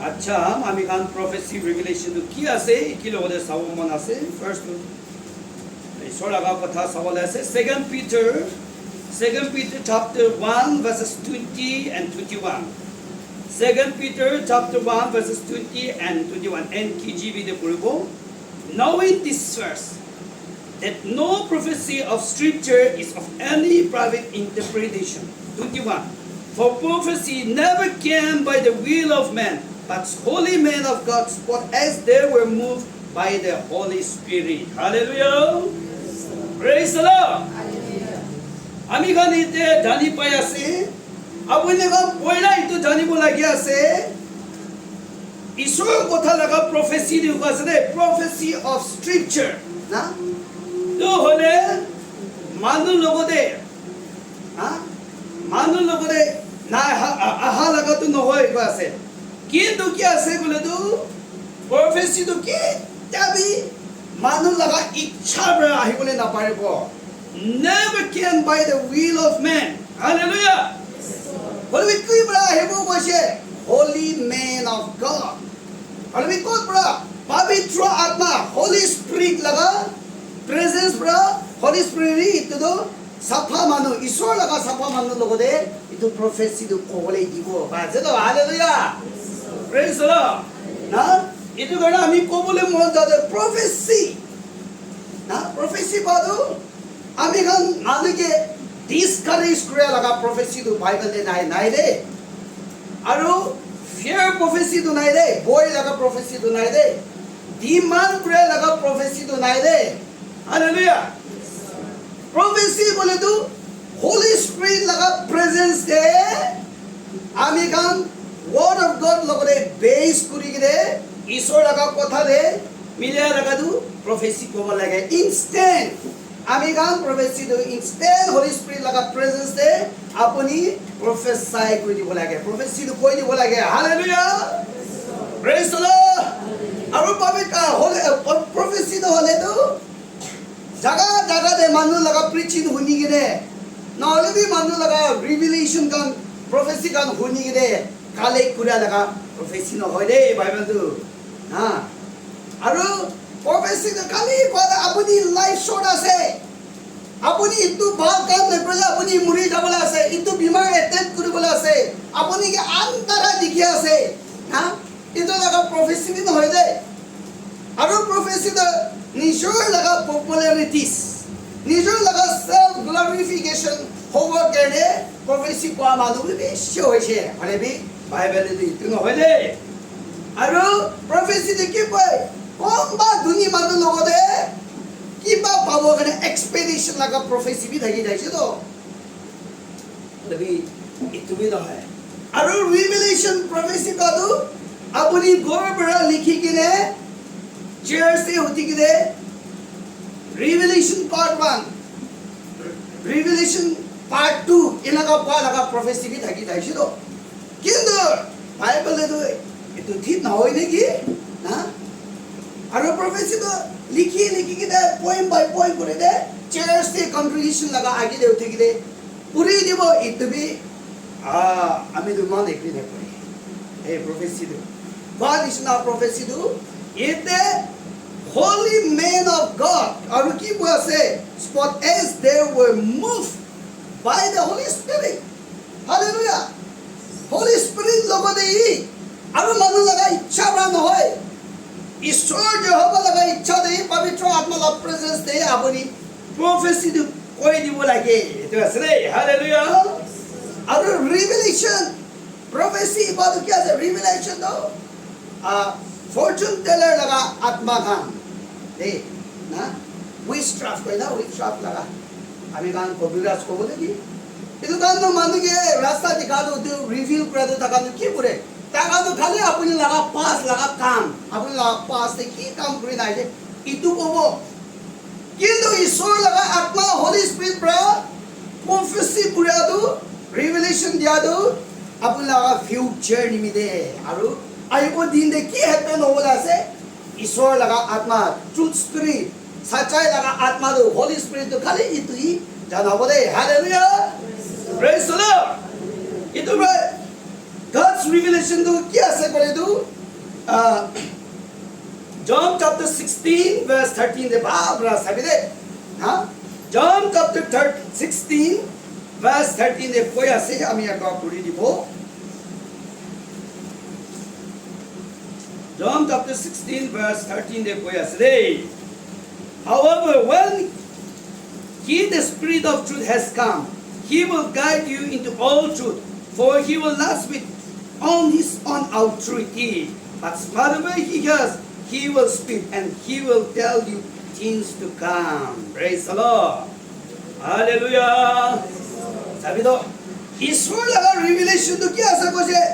আচ্ছা আমি গান প্ৰফেসি ৰিভিলেশন কি আছে কি লগতে চাব মন আছে ফাৰ্স্ট ঈশ্বৰ আগৰ কথা চাবলৈ আছে second Peter chapter 1 verses 20 and 21 second Peter chapter 1 verses 20 and 21 NKJV de puribo knowing this first that no prophecy of scripture is of any private interpretation 21 for prophecy never came by the will of man but holy men of God spoke as they were moved by the Holy Spirit. Hallelujah. Praise the Lord. আমি গানিতে জানি পাই আছে আপুনি পয়লা ইটো জানিব লাগি আছে ঈশ্বৰৰ কথা লগা প্ৰফেসি দিও আছে দে প্ৰফেসি অফ স্ক্ৰিপচাৰ না তো হলে মানুহ লগতে না আহা লাগাটো নহয় কৈ আছে কিন্তু কি আছে বলে তো প্ৰফেসি তো কি যাবি মানুহ লগা ইচ্ছা পৰা আহিবলৈ নাপাৰিব never came by the will of man. Hallelujah. Holy man of God. Pavitra Atma, Holy Spirit laga presence bra, Holy Spirit itu Sapa manu, Isor laga Sapa manu logode itu prophecy itu kole dibo. Baca hallelujah. Praise the Lord. Na itu karena kami kobole mon jade prophecy. Na prophecy badu আমি গান মানুকে discourage করে লাগা প্রফেসি তো বাইবেলে নাই দে আৰু fear প্রফেসি তো নাই দে বই লাগা প্রফেসি তো নাই দে ডিমান্ড করে লাগা প্রফেসি তো নাই দে হালেলুয়া প্রফেসি বলে তো হোলি স্পিরিট লাগা প্রেজেন্স দে আমি গান ওয়ার্ড অফ গড লগরে বেস করি গরে ঈশ্বর লাগা কথা দে মিলিয়া লাগা দু প্রফেসি কব লাগে ইনস্ট্যান্ট আমি গান প্রফেসি do instant Holy Spirit laga presence de apuni prophesy koi dibo lage prophecy do koi dibo lage hallelujah praise the Lord aru pavitra hole prophecy do hole to jaga de manu laga preaching huni gide nahole bi manu laga revelation kan prophecy kan huni gide kale kura laga prophecy no hoy de bible tu ha aru prophecy to kali koda apuni life short ase apuni itu bhal kam nepre apuni muri jabala ase itu bimar attend kuribala ase apuni ke antara dikhi ase ha itu laga prophecy ni hoy jay aru prophecy to nijor laga popularities nijor laga self glorification hobo kene prophecy kwa manu bi beshi hoise hare bi bible ni itu no hoy jay aru prophecy de ki boy Omba duni manu logode kiba pawo kane expedition laga prophecy bi thaki jai se to lebi itu bi no hai aru revelation prophecy ka tu apuni gor bara likhi kine chair se hoti kine revelation part 1 revelation part 2 inaga pa laga prophecy bi thaki jai se to kintu bible le to itu thit na hoy neki na aru prophecy to likhi kide poem by poem kore de chair se congregation laga age de uthi kide puri dibo itu bi ami do man ekri ne puri hey prophecy do god is not prophecy do ite holy men of God aru ki bo ase spot as they were moved by the Holy Spirit hallelujah Holy Spirit logode hi aru manu laga ichha bra nohoy ঈশ্বর যেহবা লাগা ইচ্ছা দেই পবিত্র আত্মা লাভ presence দেই আপনি প্রফেসি কই দিব লাগে এটো আছে রে হালেলুয়া আর রিভেলেশন প্রফেসি বাদ কি আছে রিভেলেশন তো ফরচুন টেলার লাগা আত্মা গান দে না উইস্ট্রাফ কই না উইস্ট্রাফ লাগা আমি গান কবিরাজ কো বলে কি এটো গান তো মানুকে রাস্তা দিখা দো রিভিউ করে দো টাকা কি করে টাকা তো খালি আপনি লাগা পাস লাগা কাম আপনি লাগা পাস তে কি কাম করি নাই যে ইতু কব কিন্তু ঈশ্বর লাগা আত্মা হোলি স্পিরিট প্রা প্রফেসি পুরা দো রিভেলেশন দিয়া দো আপনি লাগা ফিউচার নিমিদে আৰু আইব দিন দে কি হ্যাপেন হবলা আছে ঈশ্বর লাগা আত্মা ট্রুথ স্পিরিট সচ্চাই লাগা আত্মা দো হোলি স্পিরিট তো খালি ইতুই জানাবো দে হালেলুয়া প্রেজ দ্য লর্ড ইতু God's revelation to কি আছে বলে তো John chapter 16 verse 13 de babra sabide ha John chapter 16 verse 13 de koi ase ami ekbar puri dibo John chapter 16 verse 13 de koi ase however when he the spirit of truth has come he will guide you into all truth for he will not speak on his own authority but whatever he hears he will speak and he will tell you things to come. Praise the Lord. Hallelujah. Sabi to, ईश्वर लगा revelation तो क्या ऐसा कुछ है?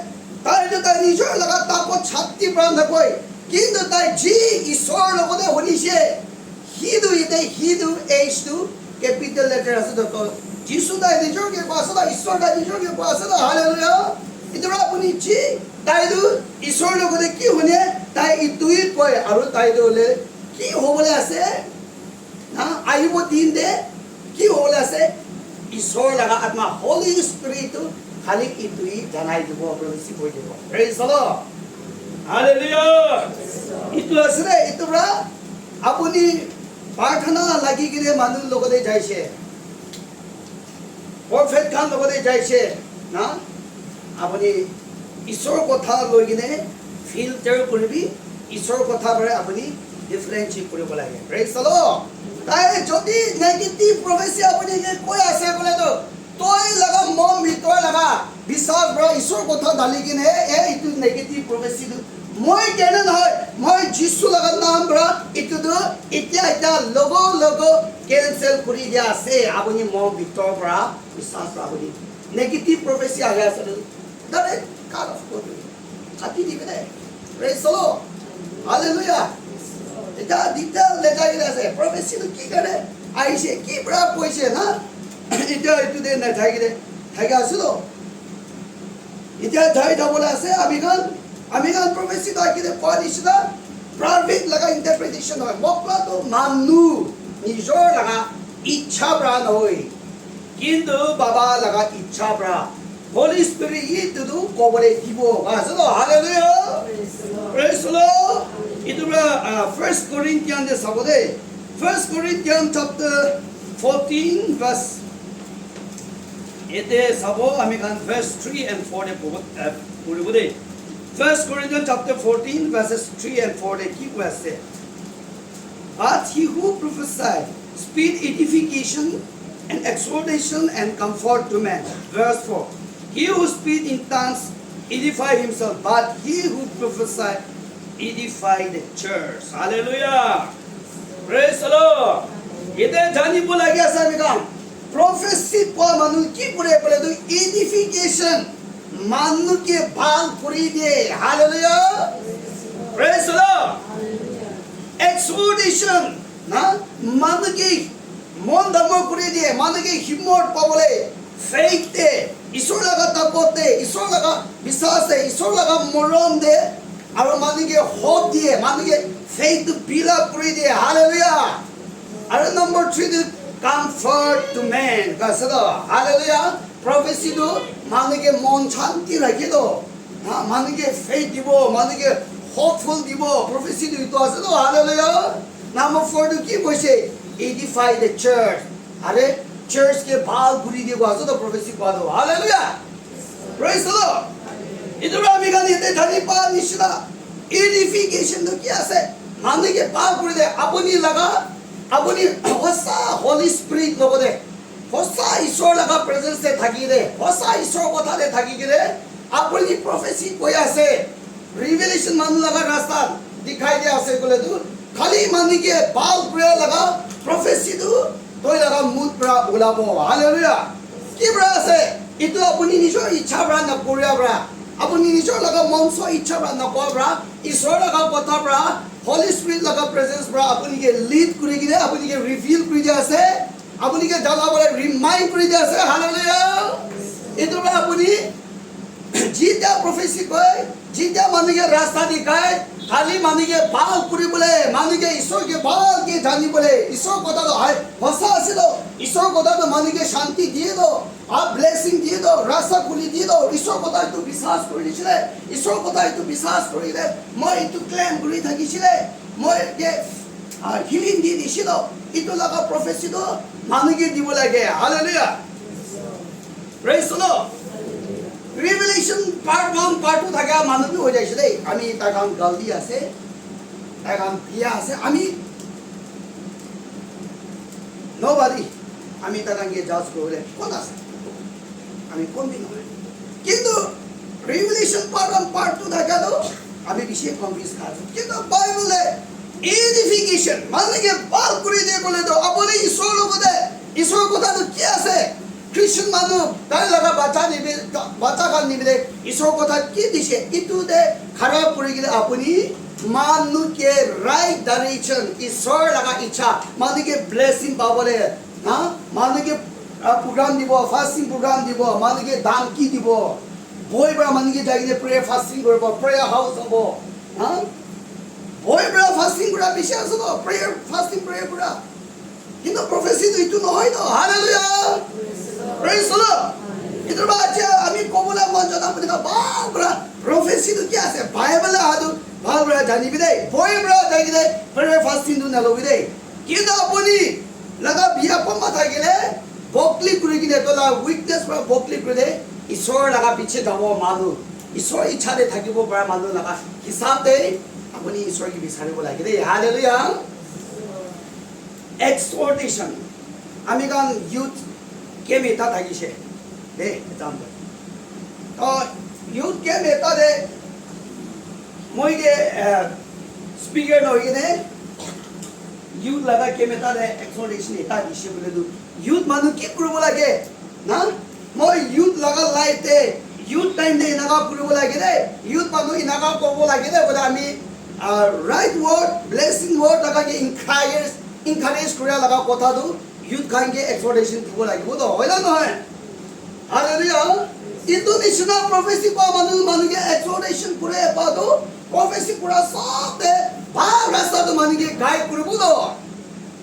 ताई तो ताई ईश्वर लगा ताको छाती प्राण कोई, किंतु ताई जी ईश्वर लोगों ने होनी से, ही do H to capital letter ऐसा तो जीसु ताई ईश्वर के पास था ईश्वर ताई ईश्वर के पास था हालेलुया. इतना अपनी जी ताई तो ईश्वर लोगों ने क्यों होने ताई इतुई कोई आरु ताई तो ले क्यों हो बोले ऐसे ना आयु वो दिन दे क्यों हो बोले ऐसे ईश्वर लगा आत्मा होली स्पिरिट तो खाली इतुई जानाई जो वो प्रोफेसी बोल जो प्रेज द लॉर्ड हालेलुया इतु ऐसे इतु बरा अपनी प्रार्थना लगी के लिए मानव लोगों ने जाइए प्रॉफिट खान लोगों ने जाइए ना अपनी ईश्वर कथा लगिने फिल्टर करबी ईश्वर कथा बरे अपनी डिफरेंशिएट কৰিব লাগে প্রেজ द लॉर्ड তাই যদি নেগেটিভ প্রফেসি আপনি কই আছে বলে তো তোই লাগা মন ভিতর লাগা বিশ্বাস বড় ईश्वर কথা ডালি কিনে এইটো নেগেটিভ প্রফেসি মই কেনে নহয় মই যিশু লাগা নাম বড় ইটো তো এতিয়া লগো ক্যান্সেল কৰি দিয়া আছে আপনি মন ভিতৰ পৰা বিশ্বাস আপনি নেগেটিভ প্রফেসি আগে আছে that is God of God. Hati di mana? Praise the Lord. Hallelujah. Ita detail lega ila se. Prophecy tu ki kare? Aise ki bra poise na? Ita itu de na thai gide. Thai ga sulo. Ita thai da bola se American prophecy da ki de parish da private laga interpretation hoy. Mokla to manu nijor laga ichha bra na hoy. Kintu baba laga ichha bra. Holy Spirit itu tu kau boleh tibo. Maksudnya haleluya. Praise the Lord. Itu berapa? 1 Corinthians de sabode. 1 Corinthians chapter 14 verse. Itu sabo amikan verse 3 and 4 de boleh. 1 Corinthians chapter 14 verses 3 and 4 de ki verse. But he who prophesied speed edification and exhortation and comfort to men. Verse 4. He who speaks in tongues edify himself, but he who prophesies edify the church. Hallelujah. Praise the Lord. Ite jani bola gaya samika. Prophecy po manu ki pure pore to edification manu ke bhag puri de. Hallelujah. Praise the Lord. Exhortation na manu ke mon damo puri de manu ke himmot pabole faith de ईश्वर लगा ताकत दे ईश्वर लगा विश्वास दे ईश्वर लगा मरम दे और माने के hope दिए माने के faith बिला पूरी दे हालेलुया और number 3 the comfort to man कैसे दो हालेलुया prophecy दो माने के मन शांति रखे दो हाँ माने के faith दिवो माने के hopeful दिवो prophecy दो तो ऐसे दो हालेलुया नंबर 4 दो की बोले edify the church अरे church के भाग पूरी दिए को आसो तो प्रोफेसी पादो हालेलुया प्रेज द लॉर्ड इधर आमी का नहीं थे धनी पार निश्चिता एडिफिकेशन तो क्या से मानने के भाग पूरी दे अपनी लगा अपनी होसा होली स्पिरिट लोगों दे होसा ईश्वर लगा प्रेजेंस से थकी दे होसा ईश्वर को था दे थकी के दे अपनी प्रोफेसी कोई ऐसे रिवेलेशन मान लगा रास्ता दिखाई दे ऐसे को ले दूर खाली मानने के भाग पूरा लगा प्रोफेसी दो তোই লাগা মুদ প্রা ওলাবো হালেলুয়া কি ব্রা আছে ইটো আপুনি নিজৰ ইচ্ছা ব্ৰা নকৰিয়া ব্ৰা আপুনি নিজৰ লাগা মনস ইচ্ছা ব্ৰা নকৰা ব্ৰা ঈশ্বৰ লাগা কথা ব্ৰা হলি স্পিৰিট লাগা প্ৰেজেন্স ব্ৰা আপুনি কে লিড কৰি কিনে আপুনি কে ৰিভিল কৰি দিয়া আছে আপুনি কে জানা বলে ৰিমাইন্ড কৰি দিয়া আছে হালেলুয়া ইটো ব্ৰা আপুনি জিতা প্ৰফেসি কয় जितना मानुगे रास्ता दिखाए खाली मानुगे बाल पूरी बोले मानुगे ईश्वर के बाल के जानी बोले ईश्वर को तो है भाषा से दो ईश्वर को तो मानुगे शांति दिए दो आप ब्लेसिंग दिए दो रास्ता खुली दिए दो ईश्वर को तो विश्वास कर लीजिए ईश्वर को तो विश्वास कर ले मैं इतु क्लेम करी थकी छिले मैं के हिलिंग दी दिसिलो इतु लगा प्रोफेसी दो मानुगे दिबो लागे hallelujah praise the Lord Revelation part 1 part 2 থাকা মানুহ হৈ যাইছে দেই আমি তাকান গলদি আছে তাকান পিয়া আছে আমি nobody আমি তাকানকে জাজ করে কোন আছে আমি কোন দিন কিন্তু Revelation part 1 part 2 থাকা তো আমি বেশি কনফিউজ খাচ্ছি কিন্তু বাইবেলে এডিফিকেশন মানে বাল করে দিয়ে বলে তো আপনি ঈশ্বর লগতে ঈশ্বর কথা তো কি আছে Christian manu dai laga bacha kan nibe isor kotha ki dishe itu de kharab kori gile apuni manu ke right direction isor laga icha manu ke blessing pabole ha manu ke program dibo fasting program dibo manu ke dam ki dibo boy bra manu ke jagile prayer fasting koribo prayer house hobo ha boy bra fasting kora bishe aso prayer fasting prayer kora কিন্তু প্রফেসি তো itu নহয় তো hallelujah Praise the Lord. Itu baca আমি কবলা মঞ্জন আপনি কা বাবরা প্রফেসি তো কি আছে বাইবেলে আদু বাবরা জানি বিদে বইবরা জানি দে প্রেয়ার ফাস্টিং দু নালো বিদে কিন্তু আপনি লাগা বিয়া পমা থাকিলে বকলি কৰি কিনে তোলা উইকনেস বা বকলি কৰি দে ঈশ্বৰ লাগা পিছে যাব মানুহ ঈশ্বৰ ইচ্ছাতে থাকিব পৰা মানুহ লাগা হিচাপতে আপনি ঈশ্বৰ কি বিচাৰিব লাগে দে hallelujah Exhortation. Amigan youth came at Tagishe. They example. Youth came at the Moide speaker no youth laga came at the exhortation. Tagishe will do. Youth manu keep Kurulage. Na? Moi youth laga light youth time de Naga Kurulage. Youth manu in Naga Kobolage. But I mean, right word, blessing word, like encourage Korea laga kotha do youth kange exhortation dibo lagibo to hoila noy hallelujah international prophecy pa manu ge exhortation kore pa do prophecy pura sabte ba rasta do manu ge guide koribo to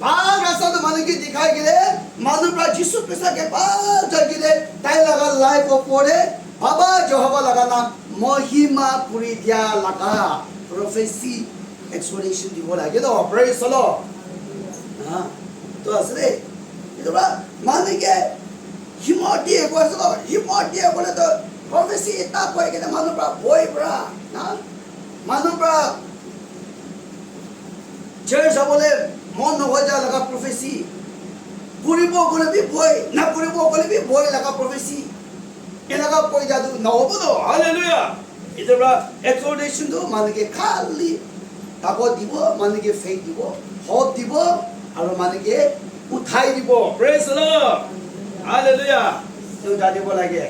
ba rasta do manu ge dikhai gile manu pra jisu krishna ke ba jagile tai laga life opore baba jehova laga na mohima puri dia laga prophecy exhortation dibo lage to praise the Lord तो असले ये तो बड़ा माने के हिमोटी है कोई तो हिमोटी है बोले तो प्रोफेसी इतना कोई के मानो बड़ा बोय बड़ा ना मानो बड़ा चर्च बोले मन हो जा लगा प्रोफेसी पूरी बो बोले भी बोय ना पूरी बो बोले भी बोय लगा प्रोफेसी ये लगा कोई जादू ना हो बोलो हालेलुया ये तो बड़ा एक्सोर्टेशन तो माने के खाली ताको दिबो माने के फेक दिबो होप दिबो আৰু মানেকে উঠাই দিব প্রেজ দ্য লর্ড হালেলুয়া তো জানিব লাগে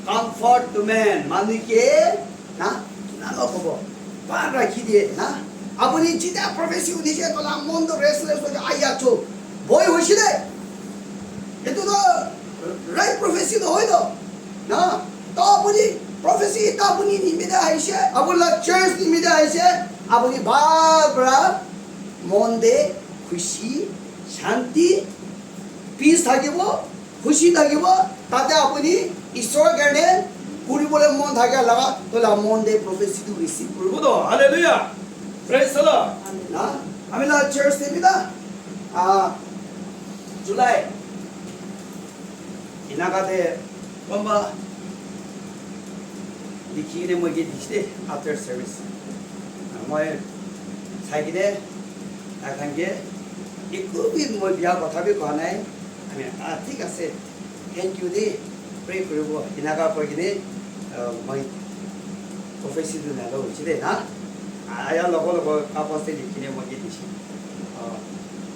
কমফর্ট টু ম্যান মানেকে না না কব পার রাখি দিয়ে না আপনি যেটা প্রফেসি উদিছে তোলা মন্দ রেসলেস হয়ে আইয়াছো বই হইছিলে এতো তো রাইট প্রফেসি তো হইলো না তো আপনি প্রফেসি তা আপনি নিমিদে আইছে আপনার চার্চ নিমিদে আইছে আপনি বাবরা মন্দে খুশি শান্তি পিস থাকিব খুশি থাকিব তাতে আপনি ঈশ্বৰ কাৰণে কৰিবলৈ মন থাকে লাগা তোলা মন দে প্ৰফেসিটো ৰিসিভ কৰিব তো হালেলুয়া প্রেজ দ্য লর্ড না আমি লা চার্চ দেবিদা জুলাই ইনাগাতে বম্বা লিখিনে মই দিছে আফটার সার্ভিস মই চাইকিনে তাকানকে একো বি মই বিয়া কথা বি কোৱা নাই আমি ঠিক আছে থ্যাংক ইউ দে প্ৰে কৰিব ইনাগা কৈ কিনে মই প্ৰফেসিটো নালো হৈছে দে না আয়া লগৰ কাপতে লিখিনে মই দিছে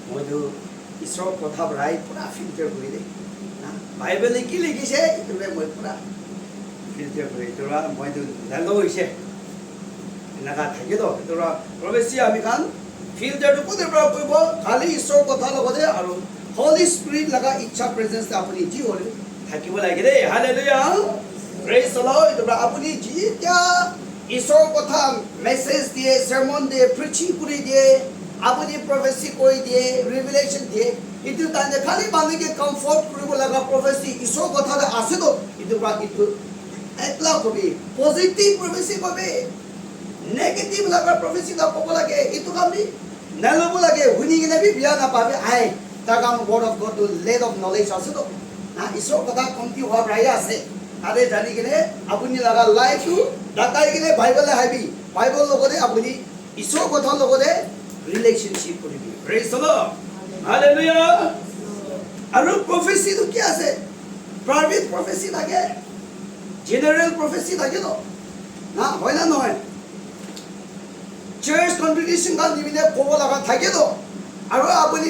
মইতো ঈশ্বৰৰ কথা বৰাই পুৰা ফিল্টাৰ কৰি দে না বাইবেলে কি লিখিছে এইটো মই পুৰা ফিল্টাৰ কৰি তোৰা মইতো নালো হৈছে ইনাগা থাকে তো তোৰা প্ৰবেশী আমি কান filter to put bra koibo khali ishor kotha logode aru holy spirit laga ichha presence ta apuni ji hole thakibo lage de hallelujah praise the lord to bra apuni ji kya ঈশ্বৰ কথা message দিয়ে sermon দিয়ে preaching কৰি দিয়ে আপুনি prophecy কৰি দিয়ে revelation দিয়ে ইটো তানে খালি মানুহে comfort কৰিব লগা prophecy ঈশ্বৰ কথা আছে তো ইটো একলা কবি positive prophecy কবি negative লগা prophecy না ক'ব লাগে ইটো কামি নেলব লাগে শুনি কিনে বিয়া নাপাবে আই তাক word of God to lead of knowledge আছে তো না ঈশ্বৰ কথা কমতি হোৱা প্ৰায় আছে আরে জানি কিনে আপুনি লগা লাইফটো ডাকাই কিনে বাইবেলে হাবি বাইবেল লগতে আপুনি ঈশ্বৰ কথা লগতে ৰিলেশনশিপ কৰিবি প্ৰেজ দ্য লৰ্ড হালেলুয়া আৰু প্রফেসি তো কি আছে প্রাইভেট প্রফেসি থাকে জেনারেল প্রফেসি থাকে তো না হয় না নহয় চার্চ কংগ্রেগেশন কা নিবিনে ক'ব লগা থাকে তো আৰু আপুনি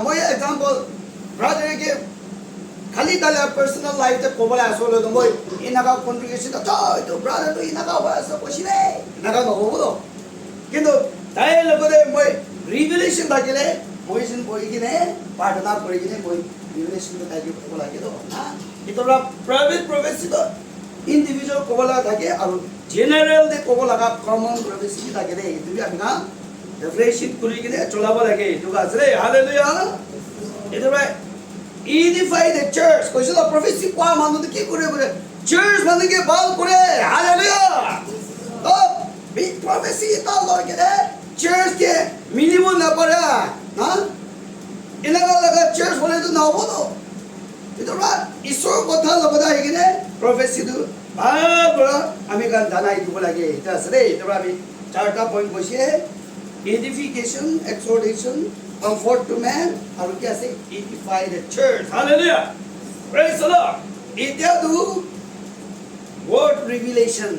মই এক্সাম্পল ব্রাদারকে খালি তালে পার্সোনাল লাইফে ক'বলৈ আসলে তো মই ইনাকা কংগ্রেগেশন তো ব্রাদার তো ইনাকা হয় আছে কৈছিলে ইনাকা নহ'ব তো কিন্তু তাই লগতে মই রিভেলেশন থাকিলে মই যেন বহি কিনে প্ৰাৰ্থনা কৰি কিনে মই ৰিভেলেশনটো তাইকে ক'ব লাগে তো না এটা প্ৰাইভেট প্ৰফেসি তো ইন্ডিভিজুয়াল ক'ব লগা থাকে আৰু জেনাৰেল দে ক'ব লগা কমন প্ৰফেসি থাকে দে এইটো আমি না ৰিভেলেশন কৰি কিনে চলাব লাগে এইটো আছে হালেলুয়া এইটো edify the church কৈছিল প্রফেসি কোৱা মানুহ কি কৰে কৰে চাৰ্চ মানুহকে ভাল কৰে হালেলুয়া তো big prophecy ita lord ke church ke minimum na para ha inaga laga church bole to na hobo to ito ra isor kotha lobada higine prophecy tu bra ami kan danai du lage ta sare ito ra ami charta point koise edification exhortation comfort to man aru ki ase edify the church hallelujah praise the lord itia tu word revelation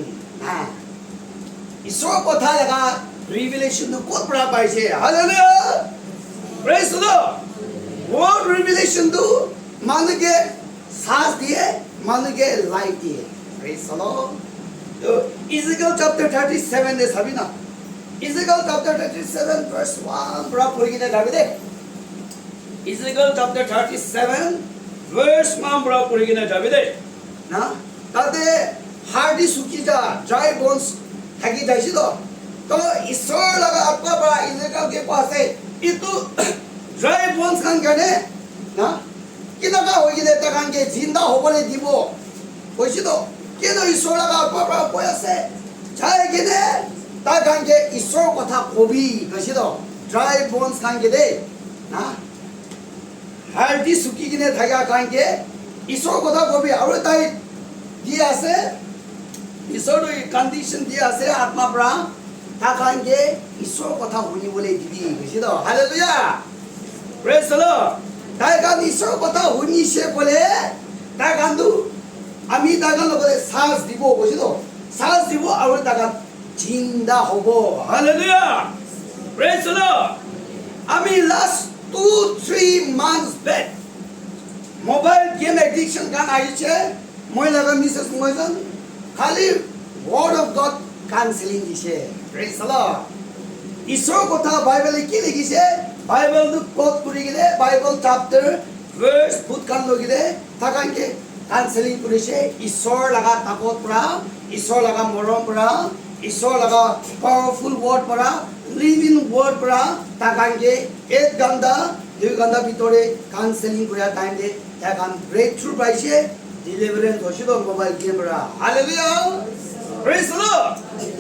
ha ঈশ্বৰ কথা লগা ৰিভেলেশন ক'ত পৰা পাইছে hallelujah praise the lord word revelation তো মানুহে সাহস দিয়ে মানুহে লাইফ দিয়ে প্রেজ দ্য লর্ড তো ইজেকিয়েল চ্যাপ্টার 37 দে সাবি না ইজেকিয়েল চ্যাপ্টার 37 ভার্স 1 পৰা পঢ়ি কিনে যাবি দে ইজেকিয়েল চ্যাপ্টাৰ 37 ভাৰ্স 1 পৰা পঢ়ি কিনে যাবি দে না তাতে হাৰ্ডি সুকি যা ড্ৰাই বোনস থাকি যাইছিল তো ঈশ্বৰ লগা আত্মা পৰা ইজেকিয়েল কে পাছে ইটো ড্ৰাই বোনস খান কাৰণে না কিনকা হৈ গিলে তাকানকে জিন্দা হ'বলৈ দিব কৈছিল কিন্তু ঈশ্বৰ লগা আত্মা পৰা কৈ আছে যাই কিনে তাকানকে ঈশ্বৰৰ কথা কবি কৈছিল ড্ৰাই বোনস খানকে দে না হাৰ্ডি সুকি কিনে থাকা খানকে ঈশ্বৰৰ কথা কবি আৰু তাই কি আছে ঈশ্বৰ কন্ডিশন দি আছে আত্মা পৰা তাকানকে ঈশ্বৰ কথা শুনিবলৈ দিবি কৈছিল হালেলুয়া প্ৰেজ দ্য লৰ্ড তাই কান ঈশ্বৰ কথা শুনিছে বলে তাই কান্দু আমি তাকান লগতে সাহস দিব কৈছিল সাহস দিব আৰু তাকান জিন্দা হ'ব হালেলুয়া প্রেজ দ্য লর্ড আমি last 2-3 months back mobile game addiction কান আহিছে মই লগা মিসেস মইজন খালি word of God counseling দিছে praise the lord ঈশ্বৰ কথা বাইবেলে কি লিখিছে বাইবেল তো কোট কৰি গিলে বাইবেল চ্যাপ্টাৰ ভাৰ্স বুট কান লগিলে তাকানকে কাউন্সেলিং কৰিছে ঈশ্বৰ লগা তাপত পৰা ঈশ্বৰ লগা মৰম পৰা ঈশ্বৰ লগা পাৱাৰফুল ওয়াৰ্ড পৰা লিভিং ওয়াৰ্ড পৰা তাকানকে 1 ঘণ্টা 2 ঘণ্টা ভিতৰে কাউন্সেলিং কৰা টাইম দে তাকান ব্ৰেক থ্ৰু পাইছে ডিলিভাৰেন্স হইছিল মোবাইল গেম পৰা হালেলুয়া প্ৰেজ দ্য লৰ্ড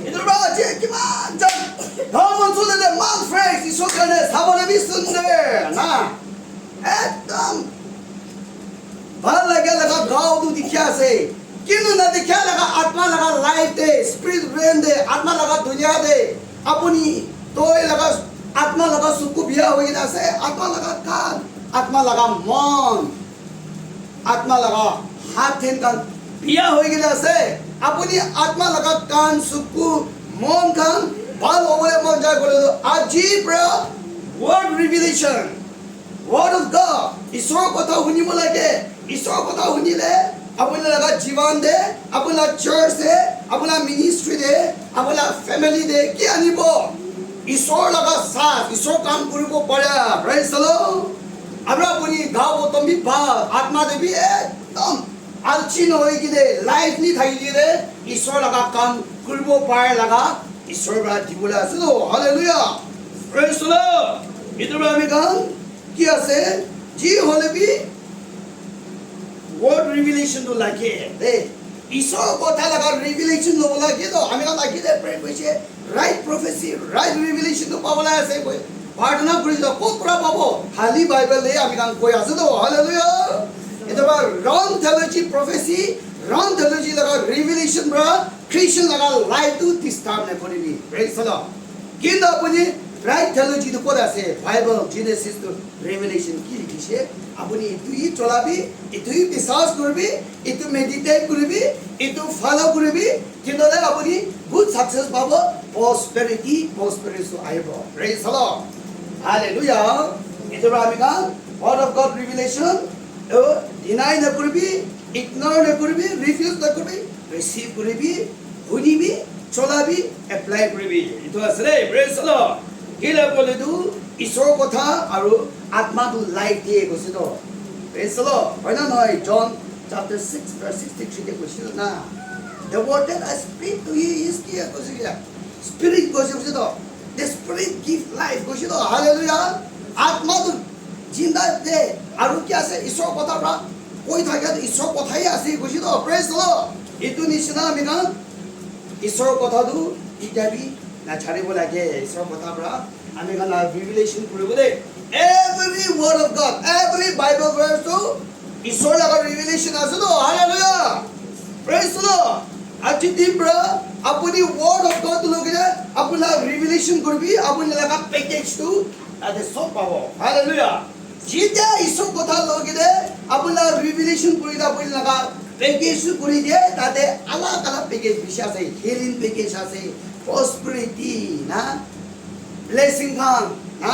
ইদৰ পৰা যে কিমান জন ধৰ্ম চলে মান ফ্ৰেছ ঈশ্বৰ কাৰণে চাবলৈ বিচুন্দৰ না একদম ভাল লাগে লগা গাঁৱটো দেখি আছে কিন্তু না দেখা লগা আত্মা লগা লাইফ দে স্পিৰিট ব্ৰেইন দে আত্মা লগা দুনিয়া দে আপুনি তই লগা আত্মা লগা সুকু বিয়া হৈ আছে আত্মা লগা কান আত্মা লগা মন আত্মা লগা হাত হেন কান বিয়া হৈ গেলে আছে আপুনি আত্মা লগা কান সুকু মন কান ভাল হ'বলৈ মন যায় গ'লে আজি পৰা ওয়াৰ্ড ৰিভিলেশন ওয়াৰ্ড অফ গড ঈশ্বৰৰ কথা শুনিব লাগে ঈশ্বৰৰ কথা শুনিলে আপোনাৰ লগা জীৱন দে আপোনাৰ চাৰ্চ দে আপোনাৰ মিনিষ্ট্ৰি দে আপোনাৰ ফেমিলি দে কি আনিব ঈশ্বৰ লগা সাথ ঈশ্বৰ কাম কৰিব পাৰে প্ৰেজ দ্য লৰ্ড আৰু আপুনি গাঁও তুমি ভাল আত্মা দেৱী একদম আলচি নহয় কিনে লাইফ নি থাকি কিনে ঈশ্বৰ লগা কাম কৰিব পাৰে লগা ঈশ্বৰৰ পৰা দিবলৈ আছে তো হালেলুয়া প্ৰেজ দ্য লৰ্ড ইটোৰ আমি গান কি আছে যি হ'লে বি word revelation to লাগে দে ঈশ্বৰৰ কথা লগা revelation ল'ব লাগে তো আমি গান লাগি দে প্ৰে কৈছে right prophecy right revelation to পাবলৈ আছে কৈ প্ৰাৰ্থনা কৰিছো ক'ত পৰা পাব খালি বাইবেলে আমি গান কৈ আছে তো হালেলুয়া ইটোৰ wrong theology prophecy wrong theology লগা revelation পৰা Christian laga life to disturb na koribi. Praise the Lord. Kinda apuni right theology to koda se Bible Genesis to Revelation ki likhishe. Apuni itui cholabi, itui biswas korbi, itu meditate koribi, itu follow koribi. Kinda le apuni good success pabo, prosperity so aibo. Praise the Lord. Hallelujah. Itu ramika word of God revelation. Deny na koribi, ignore na koribi, refuse na koribi, receive koribi. শুনিবি চলাবি apply কৰিবি এইটো আছে দেই praise the lord কিলে ক'লেতো ঈশ্বৰৰ কথা আৰু আত্মাটো লাইফ দিয়ে কৈছে তো প্ৰেজ দ্য লৰ্ড হয় না নহয় জন chapter 6 verse 63 তে কৈছিল না the word that I speak to you is কি কৈছে কি স্পিৰিট কৈছে তো the spirit give life কৈছে তো হালেলুয়া আত্মাটো জিন্দা দে আৰু কি আছে ঈশ্বৰৰ কথা পৰা কৈ থাকে ঈশ্বৰৰ কথাই আছে কৈছে তো প্ৰেজ দ্য লৰ্ড এইটো নিচিনা আমি গান ঈশ্বৰৰ কথাটো ইটাবি না ছাড়িব লাগে ঈশ্বৰৰ কথাৰ পৰা আমি গান ৰিভিলেশ্যন কৰিব দে every word of God every bible verse to ঈশ্বৰৰ লগা ৰিভিলেশ্যন আছে তো হালেলুয়া প্ৰেজ দ্য লৰ্ড আজি দিনৰা আপুনি word of God লগিলে আপোনাৰ ৰিভিলেশ্যন কৰিবি আপুনি লগা পেকেজটো তাতে সব পাব হালেলুয়া যেতিয়া ঈশ্বৰৰ কথা লগিলে আপোনাৰ ৰিভিলেশ্যন কৰিলে আপুনি লগা পেকেজ কৰি দিয়ে তাতে আলাদা আলাদা পেকেজ বিষয় আছে হিলিং পেকেজ আছে প্রসপারিটি না ব্লেসিং খান না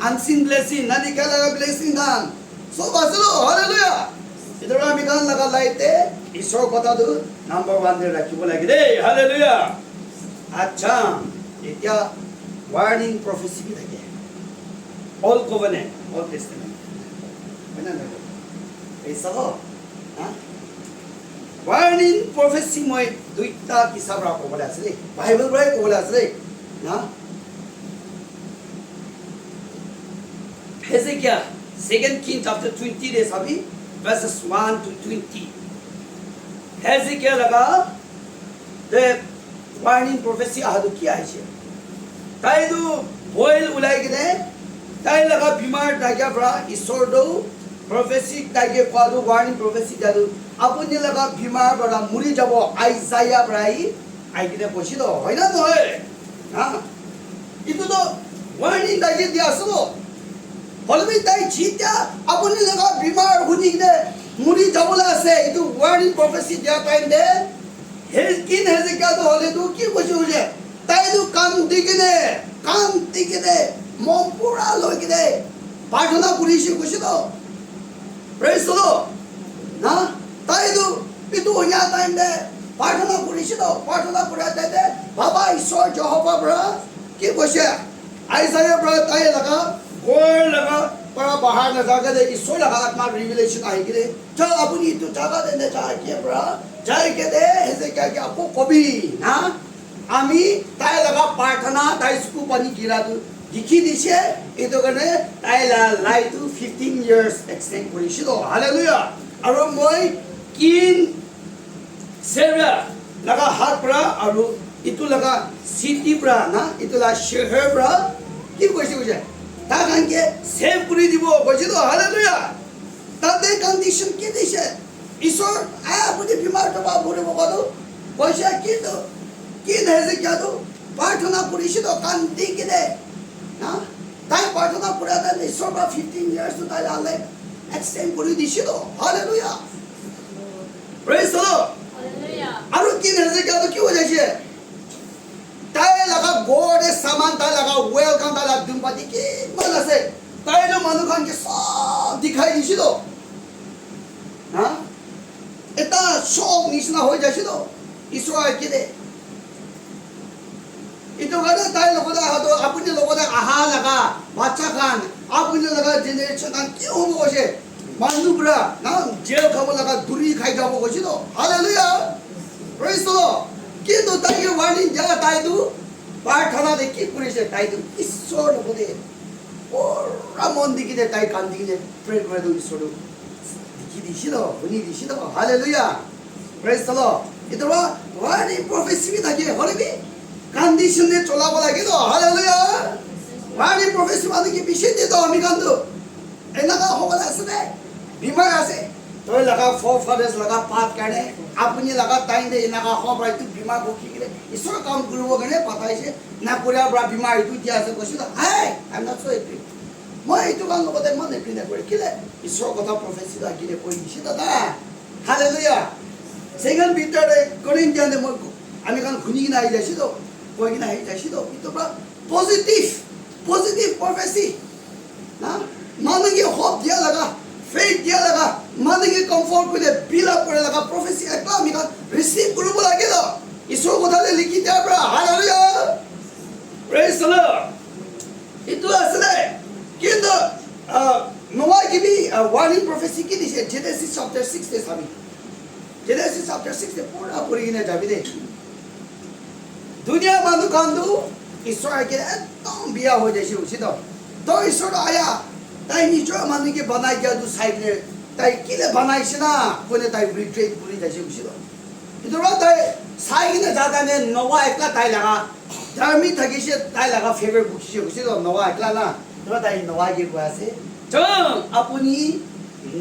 আনসিন ব্লেসিং না নিকালা ব্লেসিং খান সব আছে তো হালেলুয়া ইদৰা আমি গান লগা লাইতে ঈশ্বৰ কথাটো নাম্বাৰ 1 দে ৰাখিব লাগে দেই হালেলুয়া আচ্ছা এতিয়া ওয়ার্নিং প্রফেসি কি থাকে অল কভেনেন্ট অল টেস্টামেন্ট মানে না এই সব হ্যাঁ warning prophecy মই দুইটা কিতাপ ৰাখবলৈ আছে দেই বাইবেল পৰাই ক'বলৈ আছে দেই না Hezekiah 2 King chapter 20 দে চাবি verses 1 to 20 Hezekiah লগা the warning prophecy আহাটো কি আহিছে তাইটো বইল ওলাই কিনে তাই লগা বিমাৰ দাগিয়া পৰা ঈশ্বৰটো prophecy তাইকে কোৱাটো warning prophecy দাদু আপুনি লগা বিমাৰ পৰা মৰি যাব আইজায়া প্ৰায় আইকিনে কৈছিল হয় না নহয় হা ইটো তো warning দাগি দিয়া আছে হলবি তাই জিতা আপুনি লগা বিমাৰ শুনি কিনে মৰি যাবলৈ আছে ইটো warning prophecy দিয়া টাইম দে কিন হেজেকিয়া তো হলে তো কি কৈছে বুঝে তাইটো কাম দিকিনে মন পুৰা লৈ কিনে প্ৰাৰ্থনা কৰিছে কৈছে তো Praise the Lord. Na, tayo ito niya time de. Partner kurishi do. Partner kurate de. Baba Ishwar Jehovah bra. Ki boshe. Isaiah bra tayo laga. Gol laga. Para bahar na jaga de Ishwar laga atma revelation ahi kire. Ja apuni ito jaga de ne jaga ki bra. Jai ke de Hezekiah ke apo kobi. Na, ami tayo laga partner tayo sku pani kira tu. দেখি দিছে এটো কাৰণে তাইলা লাই two 15 years extend কৰিছিল hallelujah আৰু মই কিন সেৰা লগা হাত পৰা আৰু ইটো লগা সিটি পৰা না ইটো লা শহৰ পৰা কি কৈছে কৈছে তাৰ কাৰণে সেভ কৰি দিব কৈছিল হালেলুয়া তাতে কন্ডিশন কি দিছে ঈশ্বৰ আপুনি বিমাৰটো বা ভৰিব কৰো কৈছে কিন্তু কি নেজে কিয়টো প্ৰাৰ্থনা কৰিছিল কান্দি কিনে না তাই প্ৰাৰ্থনা কৰে তাই ঈশ্বৰ বা 15 ইয়াৰ্স তো তাই লালে এক্সটেন্ড কৰি দিছিল hallelujah praise the lord hallelujah আৰু কি নেজে কিয়টো কি হৈ যাইছে তাই লগা গডে সামান তাই লগা ওয়েলকাম তাই লগা দুমপাতি কি বল আছে তাই ন মানুখান কে সব দেখাই দিছিল না এটা সব নিচিনা হৈ যাইছিল ঈশ্বৰ কি দে ইটো গড়ে তাই লগতে আহাতো আপুনি লগতে আহা লগা বাচ্চা খান আপুনি লগা জেনারেশন খান কি হ'ব কৈছে মানুহপুৰা না জেল খাব লগা দুৰি খাই যাব কৈছিল হালেলুয়া প্ৰেজ দ্য লৰ্ড কিন্তু তাইকে ৱাৰ্ণিং দিয়া তাইতো প্ৰাৰ্থনা দেখি কৰিছে তাইতো ঈশ্বৰৰ লগতে পুৰা মন দি কিনে তাই কান্দি কিনে প্ৰে কৰে ঈশ্বৰক দেখি দিছিল শুনি দিছিল হালেলুয়া প্ৰেজ দ্য লৰ্ড এতিয়া ৱাৰ্ণিং প্ৰফেচি থাকে হ'লে কণ্ডিশ্যনে চলাব লাগে তো হালেলুয়া ৱাৰ্ণিং প্ৰফেচি মানে কি বিশেষ দিয়ে তো আমি কান্দো এনেকুৱা হ'বলৈ আছে নে বিমাৰ আছে তই লগা ফৰ ফাদাৰ্ছ লগা পাত কাৰণে আপুনি লগা টাইম দে এনেকুৱা হ'ব এইটো বিমাৰ বকি কিনে ঈশ্বৰৰ কাম কৰিব কাৰণে পঠাইছে না কৰিয়াৰ পৰা বিমাৰ এইটো দিয়া আছে কৈছিল hi I am not so' agri মই এইটো কাম লগতে মই এগ্ৰি নকৰি কেলে ঈশ্বৰৰ কথা প্ৰফেচি লাগিলে কৈ দিছে দাদা হালেলুয়া সেইখন ভিতৰতে কৰিম জানে মই আমি কাৰণ শুনি কিনে আহি যাইছিলোঁ কৈ কিনে আহি যাইছিলোঁ কিন্তু পজিটিভ প্ৰফেচি না মানুহকে হোপ দিয়া লগা ফেইথ দিয়া লগা মানুহকে কমফৰ্ট কৰিলে বিল আপ কৰে লগা প্ৰফেচি একলা আমি ৰিচিভ কৰিব লাগে ন ঈশ্বৰৰ কথালে লিখি দিয়াৰ পৰা হালেলুয়া প্ৰেজ দ্য লৰ্ড এইটো আছিলে কিন্তু নোৱা কিবি ৱাৰ্ণিং প্ৰফেচি কি দিছে জেনেচিছ চেপ্টাৰ 6 দে চাবি জেনেচিছ চেপ্টাৰ 6 দে পুৰা পঢ়ি কিনে যাবি দে দুনিয়া মানুহ কান্দো ঈশ্বৰ আহি একদম বিয়া হৈ যাইছে উচিত তই ঈশ্বৰ আয়া তাই নিজৰ মানুহকে বনাই দিয়াটো চাই কিনে তাই কেলে বনাইছে না কোনে তাই ৰিট্ৰেট কৰি যাইছে উচিত কিন্তু তাই চাই কিনে যাতানে নোৱা একলা তাই লগা ধৰ্মী থাকিছে তাই লগা ফেভাৰ বুকিছে উচিত নোৱা একলা না তাই নোৱাকে কৈ আছে আপুনি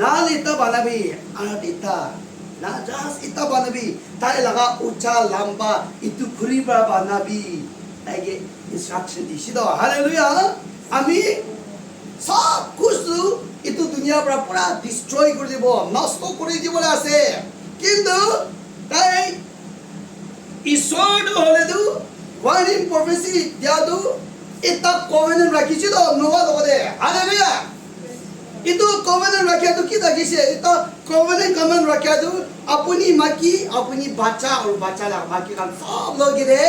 নাল ইটা বানাবি আঠ ইটা না জাহাজ ইটা বানাবি তাই লগা উচ্চা লাম্বা ইটো ঘূৰি পৰা বানাবি তাইকে ইনষ্ট্ৰাকশ্যন দিছিল হালেলুয়া আমি সব বস্তু এইটো দুনিয়াৰ পৰা পুৰা ডিষ্ট্ৰয় কৰি দিব নষ্ট কৰি দিবলৈ আছে কিন্তু তাই ঈশ্বৰটো হ'লেতো ৱাৰ্ণিং প্ৰফেচি দিয়াটো এটা কভেনেণ্ট ৰাখিছিল নোৱাৰ লগতে হালেলুয়া কিন্তু কভেনেণ্ট ৰাখিয়াটো কি ৰাখিছে এটা কভেনেণ্ট ৰাখিয়াটো আপুনি মাকি আপুনি বাচ্চা আৰু বাচ্চা মাকি কাম সব লগিৰে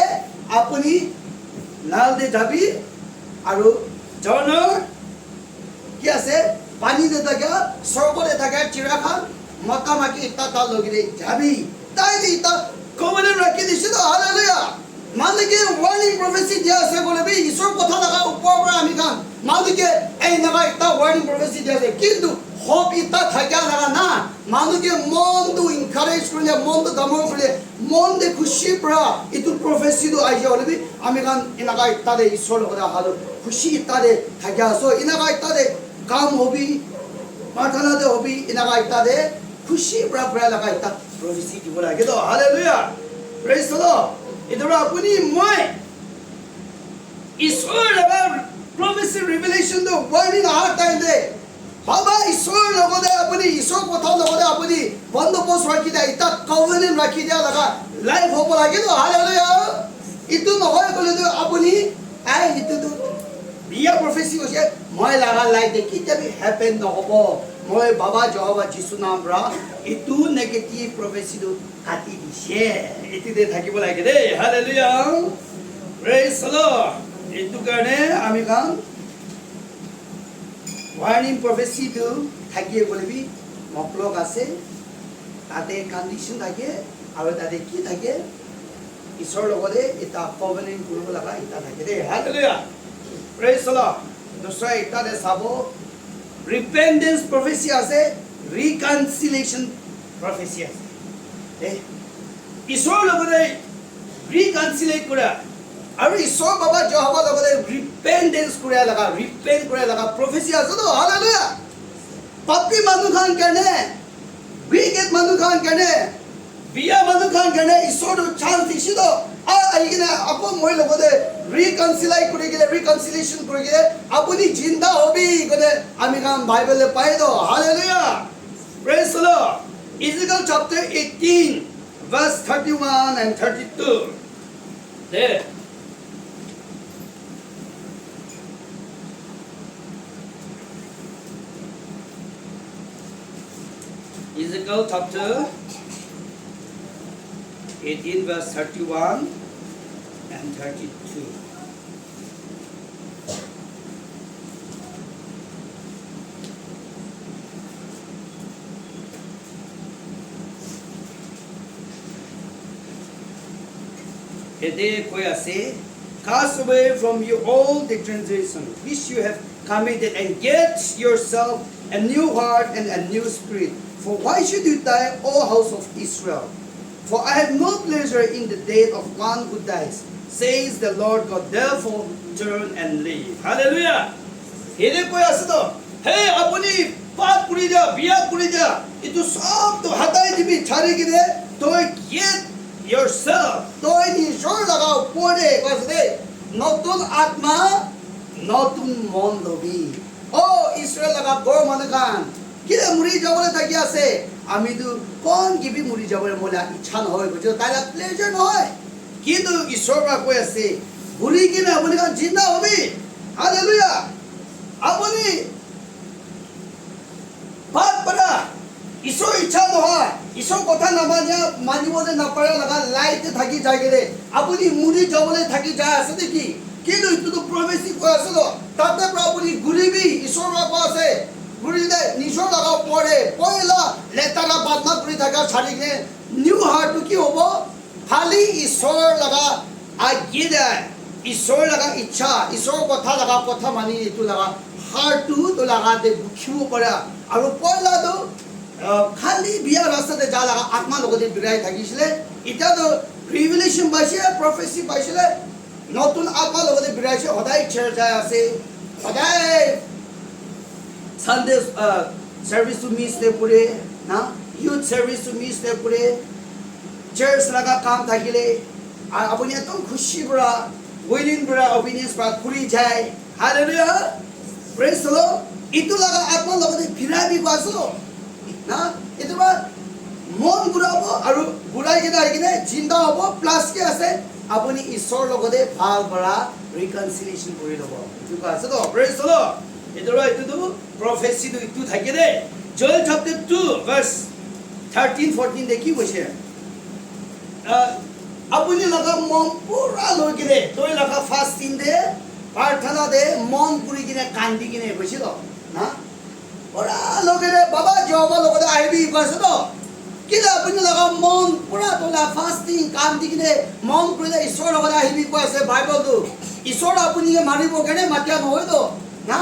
আপুনি নাল দে যাবি আৰু জনৰ কি আছে পানী দে থাকে স্বৰ্গতে থাকে চিৰাখান মতা মাকি এটা তাল লগিৰে যাবি তাই এটা কভেনেণ্ট ৰাখি দিছিল হালেলুয়া মানুহকে ৱাৰ্ণিং প্ৰফেচি দিয়া আছে ক'লে ঈশ্বৰ কথা লগা ওপৰৰ পৰা আমি কাম মানুহকে এই লগা এটা ৱাৰ্ণিং প্ৰফেচি দিয়া আছে কিন্তু হোপ এটা থাকিয়া লগা না মানুহকে মনটো ইনকাৰেজ কৰিলে মনটো ডাঙৰ কৰিলে মন দে খুচিৰ পৰা এইটো প্ৰফেচিটো আহি হ'লে আমি কাম এনেকুৱা এটা দে ঈশ্বৰৰ লগতে অহালো খুচি এটা দে থাকিয়া আছো এনেকুৱা এটা দে কাম হবি প্ৰাৰ্থনা দে হবি এনেকুৱা এটা দে খুচিৰ পৰা পৰা লগা এটা প্ৰফেচি দিব লাগে তো হালেলুয়া প্ৰেজ দ্য লৰ্ড এতিয়া আপুনি মই ঈশ্বৰৰ লগা প্ৰফেচি ৰিভেলেশ্যনটো ৱাৰ্ণিং অহাৰ টাইম দে বাবা ঈশ্বৰৰ লগতে আপুনি ঈশ্বৰৰ কথাৰ লগতে আপুনি বন্দোবস্ত ৰাখি দিয়া এটা কভেনেণ্ট ৰাখি দিয়া লগা লাইফ হ'ব লাগে তো হালেলুয়া এইটো নহয় ক'লেতো আপুনি এইটোতো বিয়া প্ৰফেচি হৈছে মই লগা লাইফ দে কেতিয়াবা হেপেন নহ'ব মই বাবা জহবা যীশু নাম পৰা এইটো নেগেটিভ প্ৰফেচিটো কাটি দিছে এইটোতে থাকিব লাগে দেই হালেলুয়া প্ৰেজ দ্য লৰ্ড এইটো কাৰণে আমি কাম ৱাৰ্ণিং প্ৰফেচিটো থাকিয়ে গ'লেবি মকলক আছে তাতে কণ্ডিশ্যন থাকে আৰু তাতে কি থাকে ঈশ্বৰৰ লগতে এটা কভেনেণ্ট কৰিব লগা এটা থাকে দেই হালেলুয়া প্ৰেজ দ্য লৰ্ড দুসৰা এটাতে চাব ৰিপেন্টেন্স প্ৰফেচি আছে ৰিকনচিলিয়েশ্যন প্ৰফেচি আছে ঈশ্বৰৰ লগতে ৰিকনচিলিয়েট কৰা আৰু ঈশ্বৰ বাবা জহবা লগতে ৰিপেন্টেন্স কৰা লগা ৰিপেন্ট কৰা লগা প্ৰফেচি আছে তো হালেলুয়া পাপী মানুহ খান কাৰণে উইকেট মানুহ খান কাৰণে বিয়া মানুহ খান কাৰণে ঈশ্বৰটো চান্স দিছিল আহি কিনে আকৌ মই লগতে ৰিকনচিলিয়েশ্যন কৰি কিনে আপুনি জিন্দা হবি গ'লে আমি কাম বাইবেলে পাই দ hallelujah praise the lord Ezekiel chapter 18 verse 31 and 32 there Ezekiel chapter 18 verse 31 and 32 Ezekiel Ede koya say, cast away from you all the transgression which you have committed, and get yourself a new heart and a new spirit. For why should you die, O house of Israel? For I have no pleasure in the death of one who dies, says the Lord God. Therefore turn and leave. Hallelujah. Ede koya sado, hey apuni paat kuri ja, biya kuri ja, itu sab to hatai dibi chari gide, to get yourself, তোই ঈশ্বর লাগাও পড়ে কসে নতুন আত্মা নতুন মন লবি ও ঈশ্বর লাগা গো মনে কান কিরে মুড়ি যাবলে থাকি আছে আমি তো কোন গিবি মুড়ি যাবলে মোলা ইচ্ছা নহয় বুঝো তাইলা প্লেজার নহয় কিন্তু ঈশ্বর বা কই আছে ঘুরি কিনা আপনি কান জিন্দা হবি হালেলুয়া আপনি পাত পড়া ঈশ্বর ইচ্ছা নহয় ঈশ্বর কথা নামানিয়া মানিবলে নাপাৰা লাগা লাইতে থাকি যায় গেলে আপুনি মুড়ি যাবলে থাকি যায় আছে দেখি কিন্তু ইটো তো প্রবেশী কৈ আছে তো তাতে আপুনি ঘুরিবি ঈশ্বর বাবা আছে ঘুরি দে নিশর লাগা পড়ে পয়লা লেতারা বাদনা কৰি থাকা ছাড়ি কে নিউ হার্ট কি হব খালি ঈশ্বর লাগা আজ্ঞা দেয় ঈশ্বর লাগা ইচ্ছা ঈশ্বর কথা লাগা কথা মানি ইটো লাগা হার্টটো তো লাগা দে বুখিব পাৰা আৰু পয়লা তো খালি বিয়া রাস্তাতে যা লাগা আত্মা লগতে বিরাই থাকিছিলে এটা তো রিভিলেশন পাইছে প্রফেসি পাইছিলে নতুন আত্মা লগতে বিরাইছে সদায় চার্চ যায় আছে সদায় সানডে সার্ভিস টু মিস দে পুরে না ইউথ সার্ভিস টু মিস দে পুরে চার্চ লাগা কাম থাকিলে আর আপনি এত খুশি বড়া উইলিং বড়া অবিনিয়ন্স বা খুলি যায় হালেলুয়া প্রেজ দ্য লর্ড ইটো লাগা আত্মা লগতে বিরাবি পাছো না এটা বা মন ঘুরাব আৰু ঘুৰাই কিনে আহি কিনে চিন্তা হব প্লাস কি আছে আপুনি ঈশ্বৰ লগতে ভাল পৰা ৰিকনসিলিয়েশন কৰি লব ঠিক আছে তো প্রেজ দ্য লর্ড এটো প্রফেসি তো ইটো থাকে দে জয়েল চ্যাপ্টার 2 ভার্স 13 14 দেখি কৈছে আপুনি লগা মন পুৰা লৈ কিনে তই লগা ফাস্টিং দে প্ৰাৰ্থনা দে মন পুৰি কিনে কান্দি কিনে কৈছিল না ওরা লোকেরে বাবা জবা লোকেরে আইবি কইছ তো কিলা আপনি লাগা মন পুরা তোলা ফাস্টিং কাম দিকিনে মন পুরা ঈশ্বর লগতে আইবি কইছে বাইবেল তো ঈশ্বর আপুনিকে মারিব কেনে মাতিয়া নহয় তো না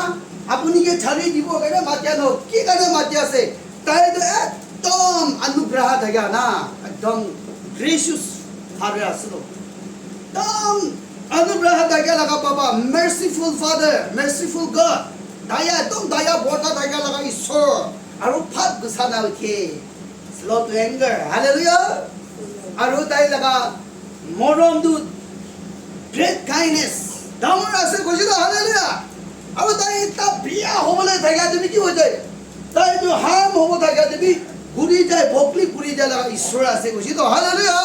আপুনিকে ছাড়ি দিব কেনে মাতিয়া ন কি কানে মাতিয়া আছে তাই তো একদম অনুগ্রহ থাকা না একদম গ্রেসিয়াস ভাবে আছে তো একদম অনুগ্রহ থাকা লাগা বাবা merciful father merciful god daya একদম daya বটা থাকা লাগা ঈশ্বর আৰু ফাট গুছা না উঠে স্লো টু অ্যাঙ্গাৰ হালেলুয়া আৰু তাই লাগা মৰম দু গ্ৰেট কাইন্ডনেস ডাঙৰ আছে কৈছিল হালেলুয়া আৰু তাই তা বিয়া হবলে থাকা তুমি কি হৈ যায় তাই তো হাম হব থাকা তুমি ঘুরি যায় বকলি ঘুরি যায় লাগা ঈশ্বর আছে কৈছিল হালেলুয়া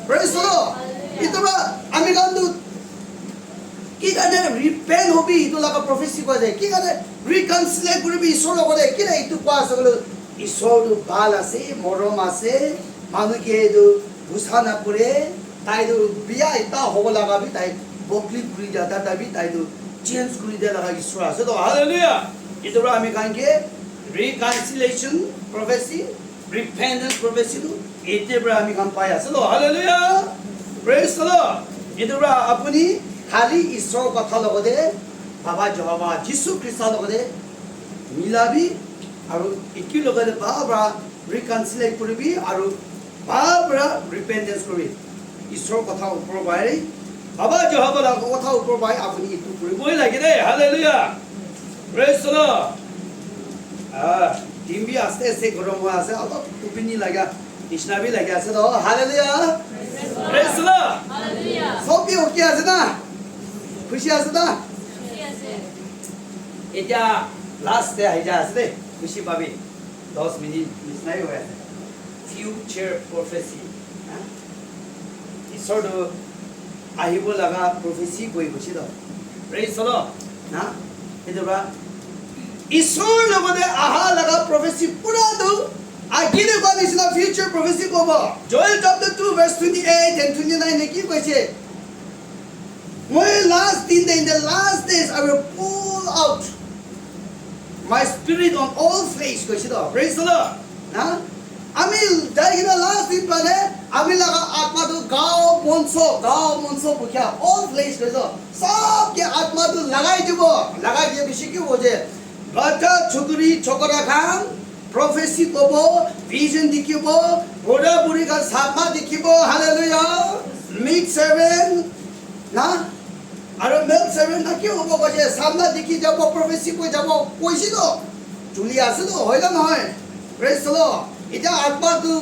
প্রেজ দ্য লর্ড ইতবা আমি গান্দু কি কানে রিপেন্ট হবি ইটো লাগা প্রফেসি কয় যায় কি কানে রিকনসিলিয়েট কৰিবি ঈশ্বৰ লগতে কি নাই ইটো কোৱা আছে ঈশ্বৰ ভাল আছে মৰম আছে মানুহে এটো বুঝা না কৰে তাই তো বিয়া এটা হ'ব লাগাবি তাই বকলি ঘুৰি যাতা তাবি তাই তো চেঞ্জ কৰি দিয়া লাগা ঈশ্বৰ আছে তো হালেলুয়া ইটো আমি কানকে রিকনসিলিয়েশন প্রফেসি রিপেন্টেন্স প্রফেসি তো এতে আমি কাম পাই আছে তো হালেলুয়া প্রেজ দ্য লর্ড ইটো আপুনি খালি ঈশ্বৰ কথা লগতে বাবা জবা যীশু খ্ৰীষ্টৰ লগতে মিলাবি আৰু একি লগতে বাবা ৰিকনসিলিয়েট কৰিবি আৰু বাবা ৰিপেন্টেন্স কৰিবি ঈশ্বৰৰ কথা ওপৰ বাইৰে বাবা জবা কথা ওপৰ বাই আপুনি ইটো কৰিবই লাগে দে হালেলুয়া প্ৰেজ দ্য লৰ্ড টিমবি আস্তে আস্তে গৰম হৈ আছে অলপ টোপনি লাগা কৃষ্ণাবি লাগি আছে তো hallelujah praise the lord hallelujah সবি ওকে আছে না খুশি আছে না এটা লাস্ট ডে আহি যায় আছে খুশি পাবি 10 মিনিট নিচিনাই হৈ আছে ফিউচাৰ প্ৰফেসি ঈশ্বৰ আহিব লগা প্ৰফেসি কৈ গৈছিল প্ৰেজ দ্য লৰ্ড না সেইটো ঈশ্বৰ লগতে আহা লগা প্ৰফেসি পুৰাটো আগিলে কোৱা নিচিনা ফিউচাৰ প্ৰফেসি ক'ব জয়েল চ্যাপ্টাৰ 2 ভাৰ্স 28 and 29 নে কি কৈছে in the last days I will pull out my spirit on all flesh কৈছিল প্রেজ দ্য লর্ড না আমি যাইকিনে লাষ্ট দিন পালে আমি লাগা আত্মাটো গাঁও মঞ্চ বুখিয়া অল প্লেস লৈছ সবকে আত্মাটো লাগাই দিব লাগাই দিয়ে বেশি কি বোঝে বাচ্চা ছুকুরি ছকরা খান প্রফেসি কব ভিজন দেখিব বুঢ়া বুঢ়ী খান সাপা দেখিব হালেলুয়া মিড সেভেন না আৰু মেল সেভেন না কি হ'ব কৈছে সামনা দেখি যাব প্রফেসি কৈ যাব কৈছিল চুলি আছে তো হয় না নহয় প্রেজ দ্য লর্ড এটা আত্মাটো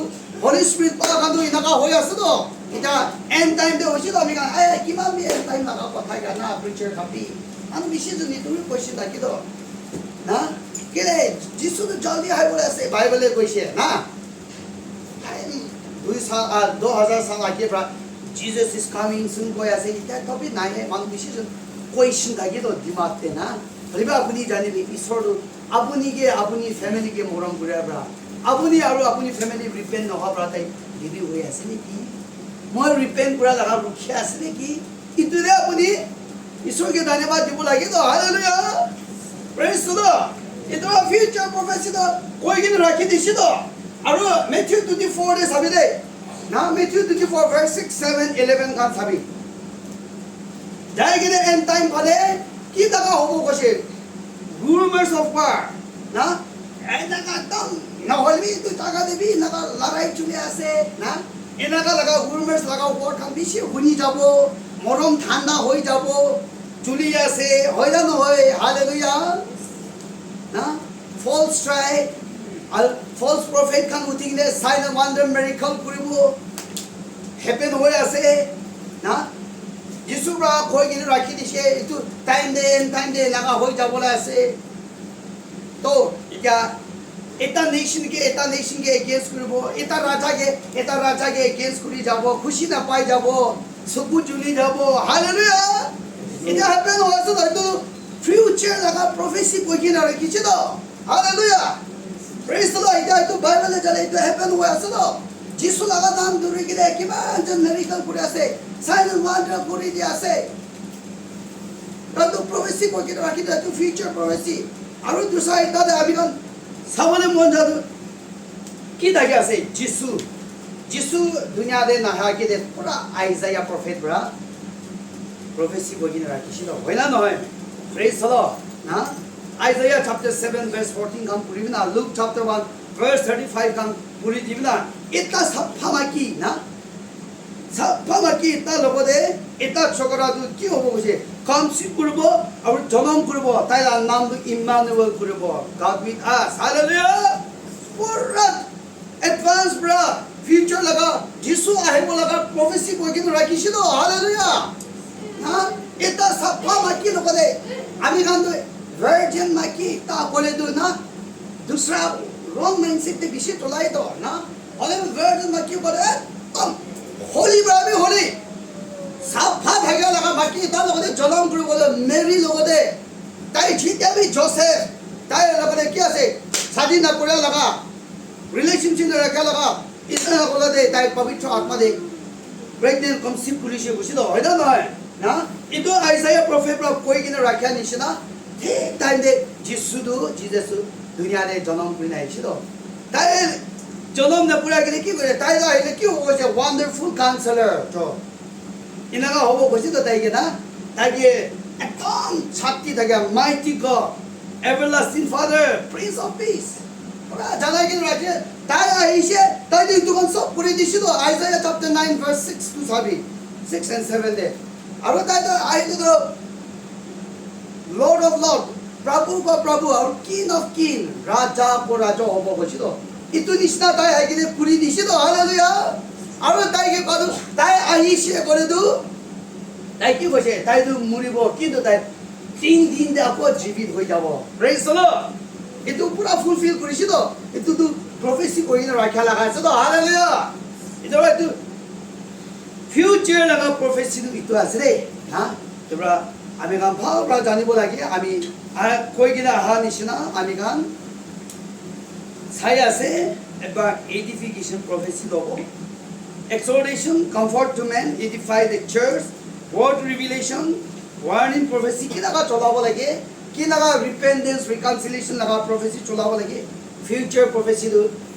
হলি স্পিরিট পালা কান্দু ইনাকা হৈ আছে তো এটা এন্ড টাইম দে হৈছিল আমি কান কিমান বি এন্ড টাইম লাগা কথা গানা প্রিচার খাপি আমি বেশি জনি তুমি কৈছে তাকি তো না কেলে যিশু তো জলদি আই বলে আছে বাইবেলে কৈছে না 2000 সাল আগে প্রা Jesus is coming soon কৈ আছে এটা টপিক নাই মানুহ বেশি জন কৈছে তাকি তো দিমাতে না হলিবা আপুনি জানিবি ঈশ্বৰ আপুনিকে আপুনি ফ্যামিলিকে মৰম কৰে ব্ৰা আপুনি আৰু আপুনি ফ্যামিলি ৰিপেন্ট নহবা তাই দিদি হৈ আছে নেকি মই ৰিপেন্ট কৰা লাগা ৰখি আছে নেকি ইটোৰে আপুনি ঈশ্বৰকে ধন্যবাদ দিব লাগে তো হালেলুয়া প্ৰেজ দ্য লৰ্ড এটা ফিউচাৰ প্ৰফেসি তো কৈ কিনে ৰাখি দিছে তো আৰু মেথিউ 24 দে চাবি দে না মেথিউ 24 verse 6 7 11 কান চাবি যাই কিনে এন্ড টাইম পালে কি দাগা হ'ব কৈছে rumors of war na enaka dam na holbi tu taga debi na larai chuli ase na enaka laga rumors laga war kan bishi huni jabo morom thanda hoi jabo chuli ase hoy na hoy hallelujah na false strike al false prophet kan utigile sign and wonder miracle kuribo happen hoy ase na যিশুরা কই গিনে রাখি দিছে এটু time দে লাগা হই যাবলে আছে তো এটা নেশনকে এগেইনস্ট করব এটা রাজাকে এগেইনস্ট করি যাব খুশি না পাই যাব সবু জুলি যাব হালেলুয়া এটা হ্যাপেন হইছে তো ফিউচার লাগা প্রফেসি কই গিনে রাখিছে তো হালেলুয়া প্রেজ দ্য লর্ড এটা তো বাইবেলে চলে এটা হ্যাপেন হইছে তো যিশু লাগা নাম ধরে গিয়ে কিমান জন মিরাকল করে আছে সাইন এন্ড ওয়ান্ডার করে দিয়ে আছে তো প্রফেসি কই গিনে রাখি তো ফিউচার প্রফেসি আৰু দুসা এটা দে আবিগন সাবলে মন যাদু কি দাগে আছে যিশু দুনিয়া দে না হাকি দে পুরা আইজায়া প্রফেট ব্রা প্রফেসি কই গিনে রাখিছিল হইলা নহয় প্রেজ দ্য লর্ড না আইজায়া চ্যাপ্টার 7 verse 14 কাম পুরি না লুক চ্যাপ্টার 1 verse 35 কাম পুরি দিবনা এটা সাফামাকি না সাফামাকি তা লগতে এটা ছকরাদু কি হবো বসে কনসিভ করব আর জনম করব তাই নাম ইম্মানুয়েল করব গড উইথ আস হালেলুয়া পুরা অ্যাডভান্স ব্রা ফিউচার লাগা যিশু আহিব লাগা প্রফেসি কই কিন্তু রাখিছিল হালেলুয়া না এটা সাফামাকি লগতে আমি গান ভার্জিন মাকি তা বলে দু না दूसरा रॉन्ग माइंडसेट ते बेसी तोलाई दो ना अले वर्ड में की बोले कम होली ब्राबी होली साफा भागा लगा बाकी ता लोगों जलम गुरु बोले मेरी लोगों दे ताई जीते भी जोसेफ ताई लोगों ने क्या से शादी ना करे लगा रिलेशनशिप ना रखा लगा इतना बोला दे ताई पवित्र आत्मा दे प्रेग्नेंट कंसीव पुलिस बुझी दो है ना इतो आइसाया प्रॉफिट पर कोई किने रखा निशना ठीक टाइम दे जीसस दुनिया ने जन्म पुना आइছিল তাই জন্ম না পুরা গলে কি করে তাই লাইলে কি হবো যে ওয়ান্ডারফুল কাউন্সিলর তো ইনাগা হবো কইছে তো তাইকে না তাইকে একদম শক্তি থাকে mighty god everlasting father prince of peace ওরা জানা কি রাখে তাই আইছে তাই দুখন সব করে দিছিল Isaiah chapter 9 verse 6 to 6 and 7 দে আর তাই তো আইছে তো লর্ড অফ লর্ড प्रभु को प्रभु और किंग ऑफ किंग राजा को राजा होबो बचिदो इतु निष्ठा ताई आइगे पुरी दिसिदो हालेलुया और ताई के कदु ताई आइसे करे दु ताई की बसे ताई दु मुरिबो किंतु ताई 3 दिन दे आपको जीवित हो जाबो प्रेज द लॉर्ड इतु पूरा फुलफिल करिसिदो इतु दु प्रोफेसी कोइना राखा लगाइसदो हालेलुया इतु इतु फ्यूचर लगा प्रोफेसी दु इतु आसे हा तोरा আমি গান ভালরা জানিব লাগে আমি কই গিনা আহা নিচিনা আমি গান চাই আছে এবার এডিফিকেশন প্রফেসি লব exhortation comfort to man edify the church word revelation warning prophecy কি লাগা চলাব লাগে কি লাগা রিপেন্টেন্স রিকনসিলিয়েশন লাগা প্রফেসি চলাব লাগে future প্রফেসি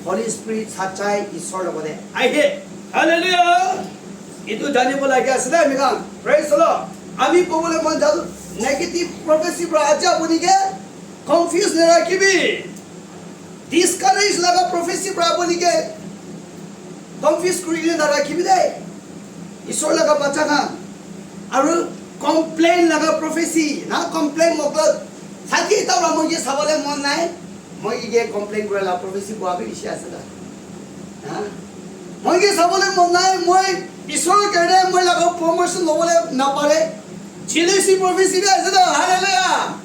Holy Spirit sachai isor logode ahe hallelujah itu janibo lagi asle amigan praise the Lord ami kobole mon jadu negative prophecy pra aja bunige confuse na rakibi discourage laga prophecy pra bunige confuse kuri na rakibi de isor laga bacha kan aru complain laga prophecy na complain mokla saki ta ra moje sabale mon nai moi ge complain kura la prophecy ko abi isi asada ha moi ge sabale mon nai moi isor kare moi laga promotion lobole na pare chilesi prophecy be asada hallelujah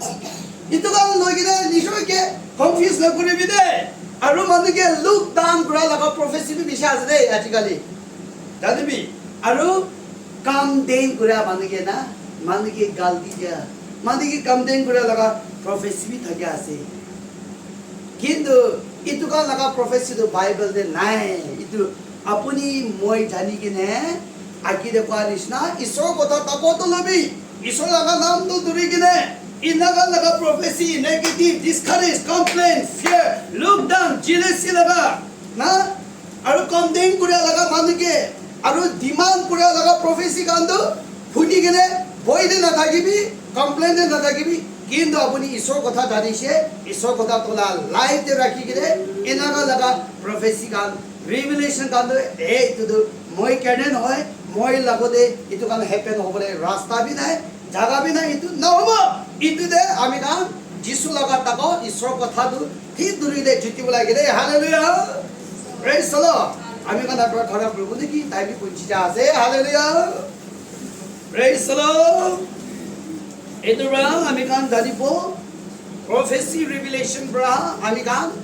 itu kan logine nisho ke confuse na kuri bide aru manu ke look down kura laga prophecy bi isi asade atikali dadibi aru kam den kura manu ke na manu ke galti ja manu ke kam den kura laga prophecy bi thake ase কিন্তু itu kan laga prophecy to bible de nai itu apuni moi jani kine akide kwa nisna isor kotha tapoto lobi isor laga nam to duri kine inaga laga prophecy negative discourage complain fear look down jealousy laga na aru condemn kura laga manuke aru demand kura laga prophecy kandu phuni kine boide na thakibi complain na thakibi কিন্তু আপুনি ঈশ্বৰ কথা জানিছে ঈশ্বৰ কথা তোলা light ৰাখি গিৰে এনাগা লগা প্ৰফেসি কান ৰিভিলেশন কান এইটো মই কেনে নহয় মই লাগতে ইটো কান হেপেন হ'বলে ৰাস্তা বি নাই জাগা বি নাই ইটো নহব ইটো দে আমি কান যিশু লগা তাকো ঈশ্বৰ কথাটো ঠিক দূৰি দে জুতিব লাগে দে হালেলুয়া প্ৰেজ দ্য লৰ্ড আমি কান আপোনাৰ ঘৰৰ প্ৰভু দেখি তাই বি পুঞ্চিতা আছে hallelujah praise the lord itu bra ami kan jadi po prophecy revelation bra ami kan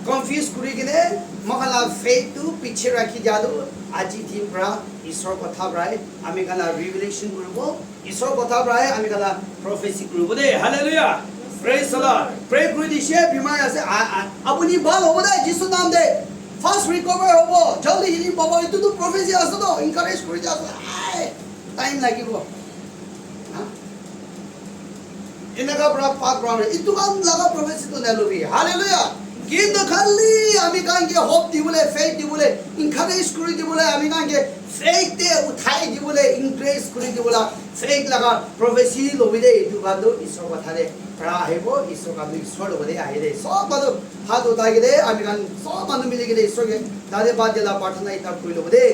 confuse kuri gine makala faith tu piche rakhi jadu aji thim bra isor kotha bra ami kan revelation kuribo isor kotha bra ami kan prophecy kuribo de hallelujah praise the Lord pray kuri dishe bimar ase apuni bal hobo de jisu naam de fast recover hobo jaldi healing pabo itu tu prophecy aso to encourage kuri jasu time lagibo inaga bra pak bra itu kan laga prophecy to nelubi hallelujah কিন্তু খালি আমি কান কে hope দিবলে faith দিবলে encourage করি দিবলে আমি কান কে ফেথ তে উঠাই দিবলে ইনক্রিজ করি দিবলা ফেথ লাগা প্রফেসি লবিদে ইতু বাদো ঈশ্বর কথারে প্রা হেবো ঈশ্বর কাদু ঈশ্বর লবদে আইরে সব বাদো হাত উঠাই গদে আমি কান সব মানু মিলে গদে ঈশ্বর কে দাদে বাদ দেলা প্রার্থনা ইতা করি লবদে